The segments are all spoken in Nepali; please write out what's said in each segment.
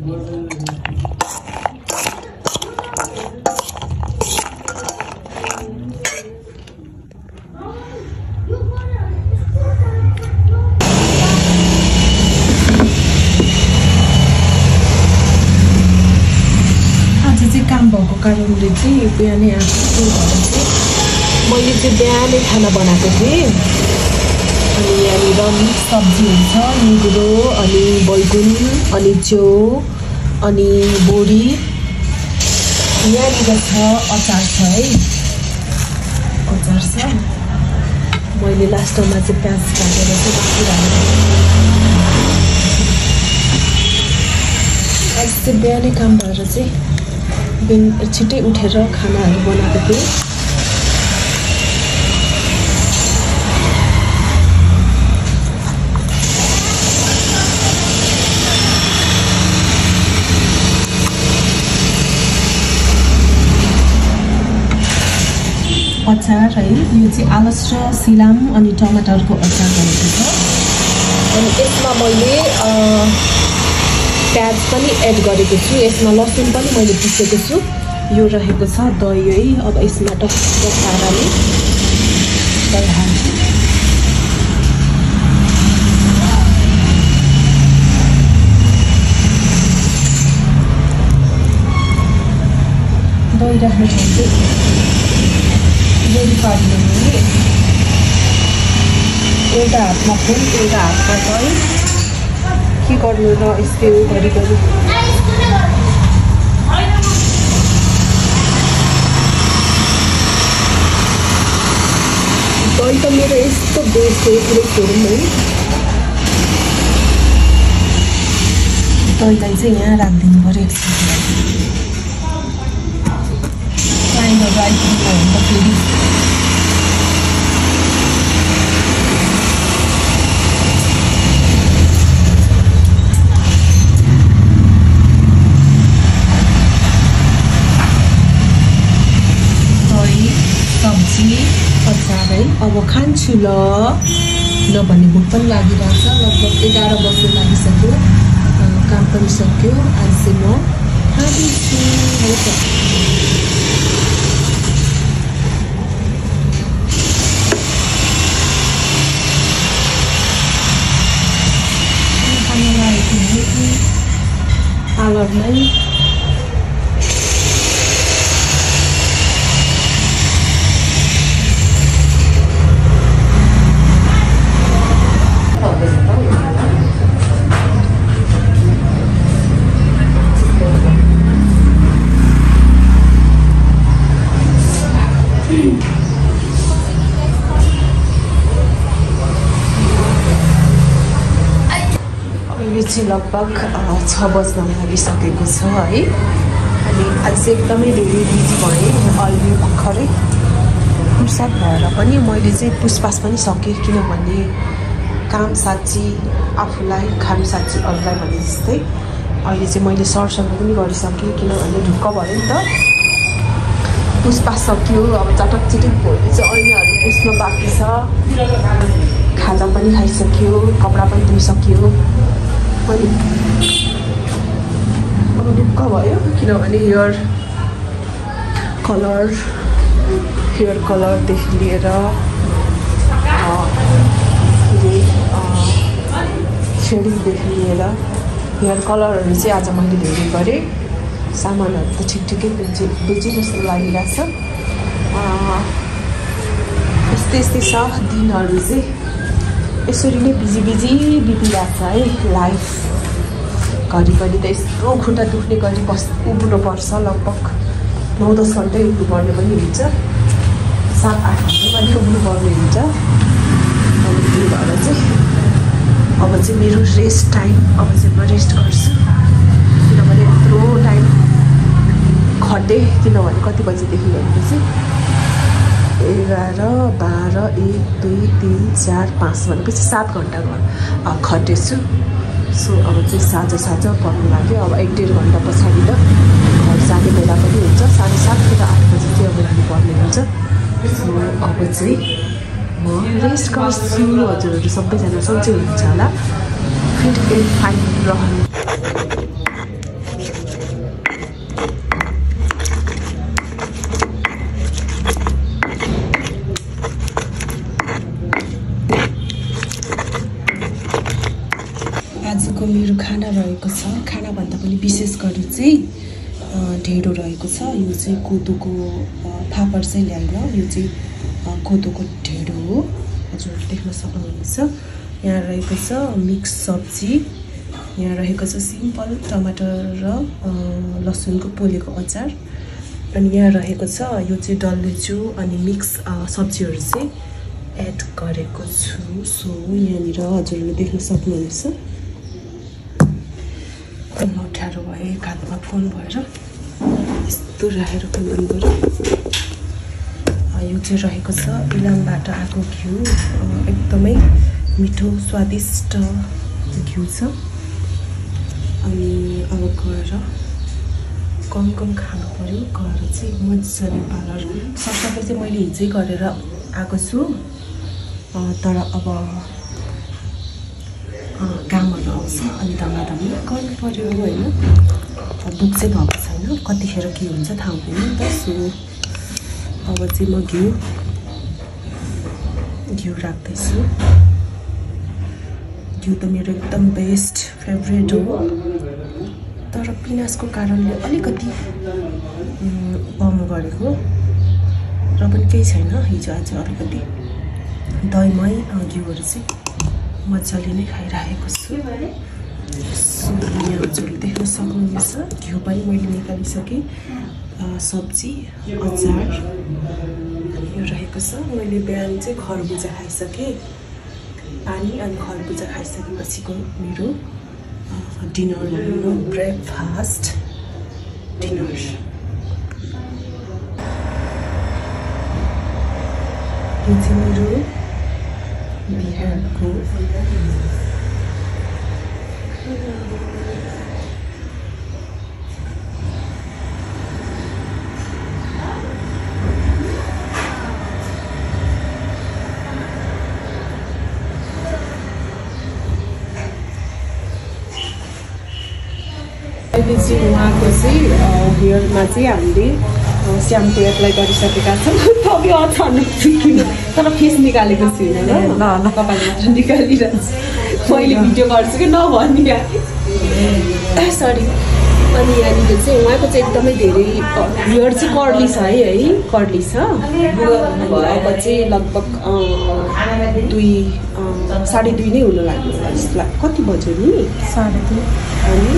काम भएको कारणले चाहिँ बिहानै आएको मैले चाहिँ बिहानै खाना बनाएको थिएँ अनि यहाँनिर मिक्स सब्जीहरू छ निगुरो अनि बैगुन अनि च्याउ अनि बोडी यहाँनिर छ अचार छ है अचार छ मैले लास्टमा चाहिँ प्याज काटेर चाहिँ राखिराखेको आज चाहिँ बिहानै काम भएर चाहिँ छिट्टै उठेर खानाहरू बनाएको थिएँ अचार है यो चाहिँ आलस र सिलाम अनि टमाटरको अचार बनाएको छ अनि यसमा मैले प्याज पनि एड गरेको छु यसमा लसुन पनि मैले पिसेको छु यो रहेको छ दही है अब यसमा टक्क पाराले दही हाल्छु दही राख्ने ठाउँ चाहिँ पारिदिनु एउटा हातमा फुल एउटा हातमा दही के गर्नु र यस्तै हो घरिघरि दही त मेरो यस्तो बेस हो पुरै छोडौँ है दहीलाई चाहिँ यहाँ राखिदिनु पऱ्यो क्लाइन्टहरू आइपुग्नु भने त फेरि अचार है अब खान्छु ल नभने भोक पनि लागिरहेछ लगभग 11 बज्न लागिसक्यो काम पनि सक्यो आज चाहिँ म खाँदैछु है त खाना लागेको आलरमै चाहिँ लगभग 6 बज्न लागिसकेको छ है अनि आज चाहिँ एकदमै धेरै बिजी भएँ अहिले भर्खरै फुर्सद भएर पनि मैले चाहिँ पुसपास पनि सकेँ किनभने काम साँच्ची आफूलाई खानु साँच्ची अरूलाई भने जस्तै अहिले चाहिँ मैले सरसफाइ पनि गरिसकेँ किनभने ढुक्क भयो नि त पुसपास सक्यो अब चटक चिटिक भोलि चाहिँ ऐनाहरू पुस्न बाँकी छ खाजा पनि खाइसक्यो कपडा पनि धोइसक्यो अनि अब ढुक्क भयो किनभने हेयर कलरदेखि लिएर सेडिङदेखि लिएर हेयर कलरहरू चाहिँ आज मैले धेरै गरेँ सामानहरू त ठिकै बेचे जस्तो लागिरहेछ यस्तै छ दिनहरू चाहिँ यसरी नै बिजी बितिरहेछ है लाइफ घरिघरि त यस्तो खुट्टा दुख्ने गरी उभिनुपर्छ लगभग 9-10 घन्टै उभिनुपर्ने पनि हुन्छ 7-8 घन्टा पनि उभिनुपर्ने हुन्छ अनि त्यही भएर चाहिँ अब चाहिँ मेरो रेस्ट टाइम अब चाहिँ म रेस्ट गर्छु किनभने यत्रो टाइम खटेँ किनभने कति बजीदेखि भनेपछि 11, 12, 1, 2, 3, 4, 5 भनेपछि 7 घन्टा खटेछु सो अब चाहिँ साँझ पर्नु लाग्यो अब 1-1.5 घन्टा पछाडि त घर जाने बेला पनि हुन्छ 7:30 तिर 8 बजी चाहिँ अब जानुपर्ने हुन्छ सो अब चाहिँ म रेस्ट गर्छु हजुरहरू सबैजना सन्चै हुनुहुन्छ होला फिट एन्ड फाइन रहनु छ खानाभन्दा पनि विशेष गरी चाहिँ ढेँडो रहेको छ यो चाहिँ कोदोको फापर चाहिँ ल्याएर यो चाहिँ कोदोको ढेँडो हो हजुरहरूले देख्न सक्नुहुनेछ यहाँ रहेको छ मिक्स सब्जी यहाँ रहेको छ सिम्पल टमाटर र लसुनको पोलेको अचार अनि यहाँ रहेको छ यो चाहिँ डल्लेचो अनि मिक्स सब्जीहरू चाहिँ एड गरेको छु सो यहाँनिर हजुरहरूले देख्न सक्नुहुनेछ अप्ठ्यारो भए हातमा फोन भएर यस्तो राखेर खोल्नु पर्यो यो चाहिँ रहेको छ इलामबाट आएको घिउ एकदमै मिठो स्वादिष्ट घिउ छ अनि अब गएर कम खानु पर्यो गएर चाहिँ मजाले पार्लर सबै चाहिँ मैले हिजै गरेर आएको छु तर अब कामहरू आउँछ अनि दमादमी गर्नु पर्यो होइन बुक चाहिँ भएको छैन कतिखेर के हुन्छ थाहा हुँदैन नि त सो अब चाहिँ म घिउ राख्दैछु घिउ त मेरो एकदम बेस्ट फेभरेट हो तर पिनासको कारणले अलिकति बम गरेको र पनि केही छैन हिजो आज अलिकति दहीमै घिउहरू चाहिँ मजाले नै खाइरहेको छु यहाँ हजुरले देख्न सक्नुहुनेछ घिउ पनि मैले निकालिसकेँ सब्जी अचार यो रहेको छ मैले बिहान चाहिँ खरबुजा खाइसकेँ पानी अनि खरबुजा खाइसकेपछिको मेरो डिनर हो ब्रेकफास्ट डिनर यो चाहिँ मेरो बिहानको अहिले चाहिँ उहाँको चाहिँ हेयरमा चाहिँ हामीले स्याम्पू एप्लाई गरिसकेका छौँ तपाईँ अचानक चाहिँ तर फेस निकालेको छुइनँ ल कपाल मात्र निकालिरहेको मैले भिडियो गर्छु कि नभनिहालेँ सरी अनि यहाँनिर चाहिँ उहाँको चाहिँ एकदमै धेरै हेयर चाहिँ कर्ली छ है कर्ली छ अब चाहिँ लगभग 2:30 नै हुन लाग्यो जस्तो लाग्यो कति बज्यो नि 2:30 अनि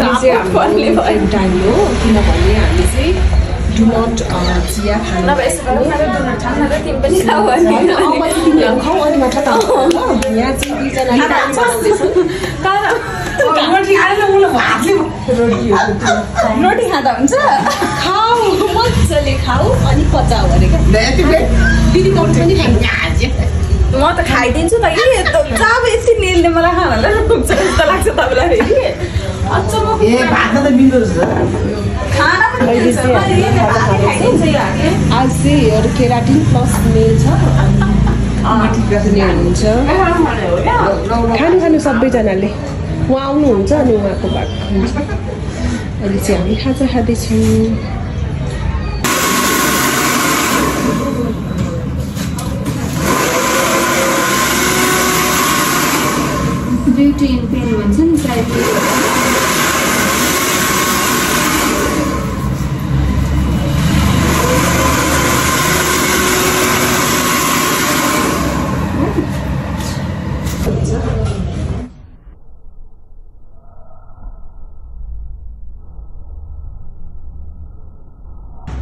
यो चाहिँ हाम्रो टाइम हो किनभने हामी चाहिँ डु नट चिया खानु खाऊ अनि मात्र यहाँ चाहिँ रोटी खाँदा हुन्छ खाऊ मजाले खाऊ अनि पचाऊ अरे दिदी तपाईँ पनि खानु म त खाइदिन्छु त कि अब यति नेलले मलाई खानालाई पुग्छ जस्तो लाग्छ तपाईँलाई फेरि आज चाहिँ हेयर केराटिन प्लस नेल छ हुनुहुन्छ खानु सबैजनाले उहाँ आउनुहुन्छ अनि उहाँको भाग हुन्छ अहिले चाहिँ हामी खाजा खाँदैछौँ ब्युटी इन पेन भन्छ नि सायद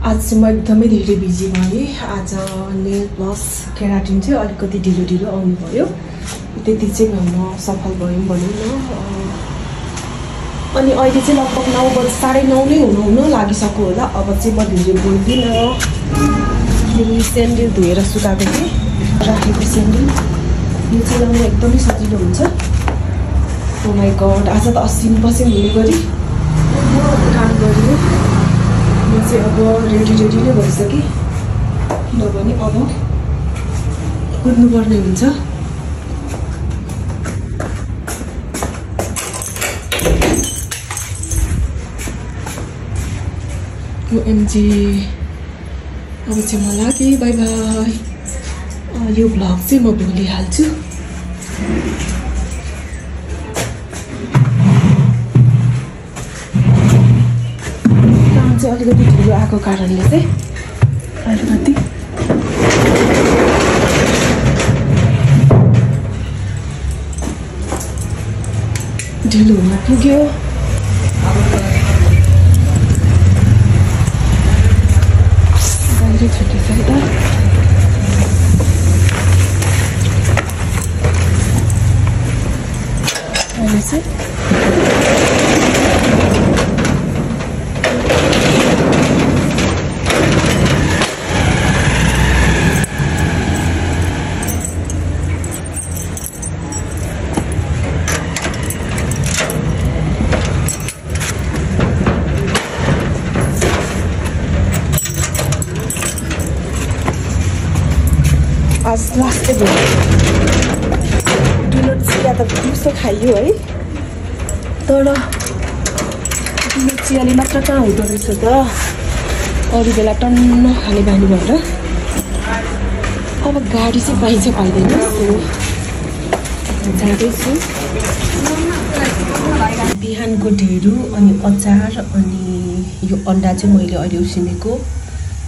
आज चाहिँ म एकदमै धेरै बिजी भएँ आज नेल प्लस केराटिन चाहिँ अलिकति ढिलो आउनु भयो त्यति चाहिँ म सफल भयौँ भनौँ न अनि अहिले चाहिँ लगभग 9:30 नै हुन लागिसक्यो होला अब चाहिँ म धेरै बोल्दिनँ मेरो सेन्डल धोएर सुकाएको थिएँ राखेको सेन्डल यो चाहिँ लाउनु एकदमै सजिलो हुन्छ ओ माई गड आज त 80% हुने गरी काम गरियो म चाहिँ अब रेडी नै भइसकेँ किनभने अब कुद्नुपर्ने हुन्छ ओएमजी अब चाहिँ म लागेँ बाई बाई यो भ्लग चाहिँ म भोलि हाल्छु अलिकति ढिलो आएको कारणले चाहिँ अलिकति ढिलो हुन पुग्यो। बाहिर छुट्टी छ त अहिले चाहिँ आज लास्टै भयो। ढुलो चिया त दिउँसो खाइयो है, तर ढुलो चियाले मात्र कहाँ हुँदो रहेछ त, अरू बेला टन्न खाने बानी भएर। अब गाडी चाहिँ पाइन्छ पाइँदैन जाँदैछु। बिहानको ढेँडो अनि अचार अनि यो अन्डा चाहिँ मैले अहिले उसिनेको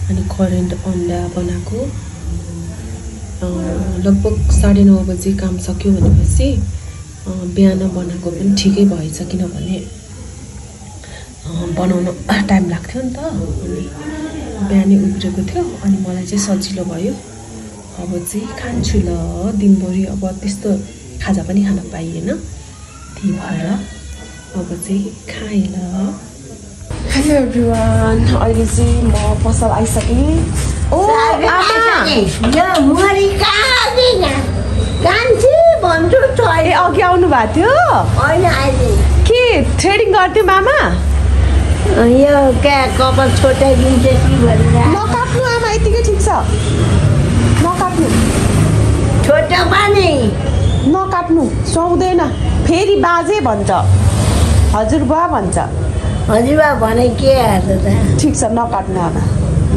अनि करेन्ट अन्डा बनाएको। लगभग 9:30 बजे काम सक्यो भनेपछि बिहान बनाएको पनि ठिकै भएछ, किनभने बनाउन टाइम लाग्थ्यो नि त, अनि बिहानै उब्रेको थियो अनि मलाई चाहिँ सजिलो भयो। अब चाहिँ खान्छु ल दिनभरि, अब त्यस्तो खाजा पनि खान पाइएन, त्यही भएर अब चाहिँ खाएँ ल। हेलो एभ्रिवान, अहिले चाहिँ म पसल आइसकेँ। ओ आमा यो मरी कान्छी भन्छु त ए अघि आउनु भएको थियो होइन अहिले के थ्रेडिङ गर्थ्यो मामा? यो क्या कपाल छोटाइदिन्छ कि भनेर नकाट्नु आमा, यतिकै ठिक छ, नकाट्नु छोटो पनि नकाट्नु, सुहाउँदैन, फेरि बाजे भन्छ, हजुरबा भन्छ। हजुरबा भने के हाल्छ त? ठिक छ नकाट्नु आमा,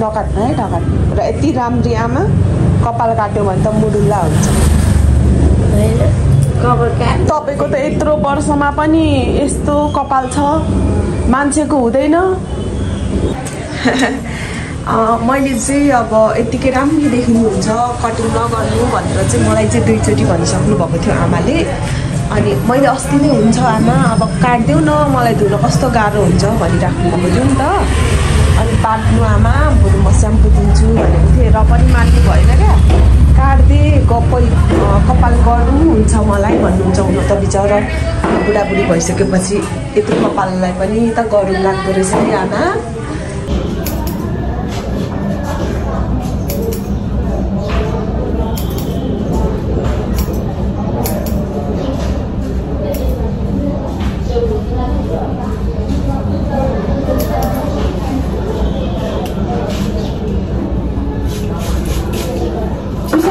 नकाट्नु है, नकाट्नु। र यति राम्री आमा कपाल काट्यो भने त मुडुल्ला हुन्छ। होइन कपाल काट तपाईँको त यत्रो वर्षमा पनि यस्तो कपाल छ, मान्छेको हुँदैन। मैले चाहिँ अब यत्तिकै राम्रो देखिनुहुन्छ कटिङ नगर्नु भनेर चाहिँ मलाई चाहिँ 2 चोटि भनिसक्नु भएको थियो आमाले। अनि मैले अस्ति नै हुन्छ आमा अब काट्देऊ न, मलाई धुन कस्तो गाह्रो हुन्छ भनिराख्नु भएको थियो नि त। अनि पाट्नु आमा, बरु म स्याम्पू दिन्छु भनेको थिएँ, र पनि मान्नु भएन क्या। काट्दे कपाल गर्नु हुन्छ मलाई भन्नुहुन्छ। हुन त बिचरा बुढाबुढी भइसकेपछि यत्रो कपाललाई पनि त गरौँ लाग्दो रहेछ नि आमा।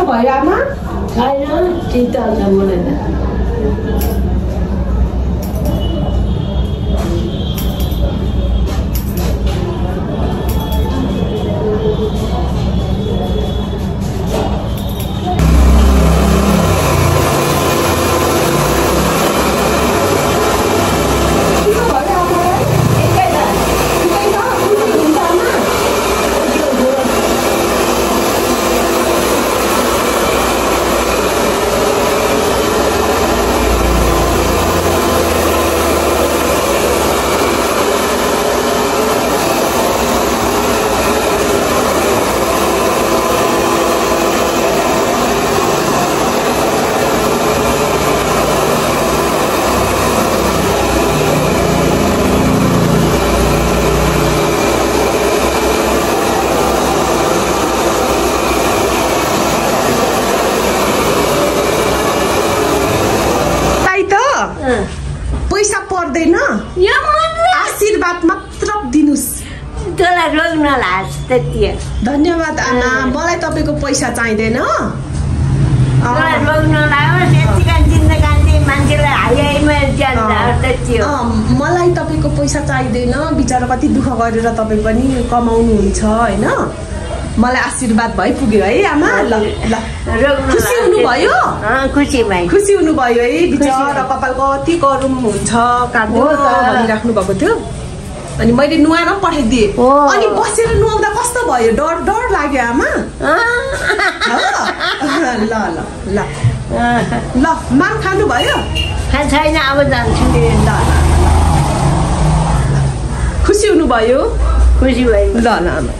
भयो आमा? छैन शीतल छ मलाई त। पैसा पर्दैन, आशीर्वाद मात्र दिनुस्। तँलाई रोग नलाग त्यति। धन्यवाद आमा, मलाई तपाईँको पैसा चाहिँदैन। तँलाई रोग नलाग्यो त्यतिका जिन्दगानी मान्छेलाई हाइहाइमा जान्छ त्यति हो। मलाई तपाईँको पैसा चाहिँदैन, बिचरा कति दुःख गरेर तपाईँ पनि कमाउनुहुन्छ होइन। मलाई आशीर्वाद भइपुग्यो है आमा। ल ल खुसी हुनुभयो? खुसी भाइ, खुसी हुनुभयो है। बिचरा कपाल कति गरम हुन्छ, काट्नु भनिराख्नु भएको थियो। अनि मैले नुहाएर पठाइदिएँ ओ। अनि बसेर नुहाउँदा कस्तो भयो डर डर लाग्यो आमा ल ल ल ल माम खानु भयो छैन अब जान्छु ल खुसी हुनुभयो खुसी भयो ल ल आमा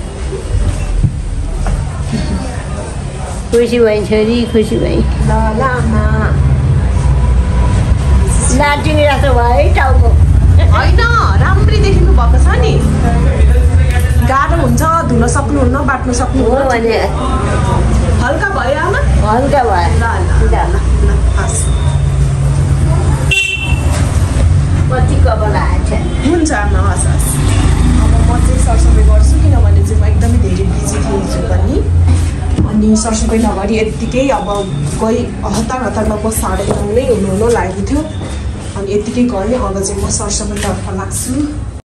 खुसी भयो छोरी खुसी भयो ल ल आमा लाटिङ जस्तो भयो है टाउको होइन राम्ररी देख्नु भएको छ नि गाह्रो हुन्छ धुन सक्नुहुन्न बाट्नु हो सक्नुहुन्न भने हल्का भयो आमा हल्का भयो ल ल ल ल हस् कति कपाल आएछ हुन्छ आमा हस् हस् अब म चाहिँ सरसफाइ गर्छु किनभने चाहिँ म एकदमै धेरै बिजी थिएँ हिजो पनि अनि सरसफाइ नगरी यत्तिकै अब गई हतार हतारमा म 9:30 नै हुनु लागेको थियो अनि यत्तिकै गर्ने अब चाहिँ म सरसफाइतर्फ लाग्छु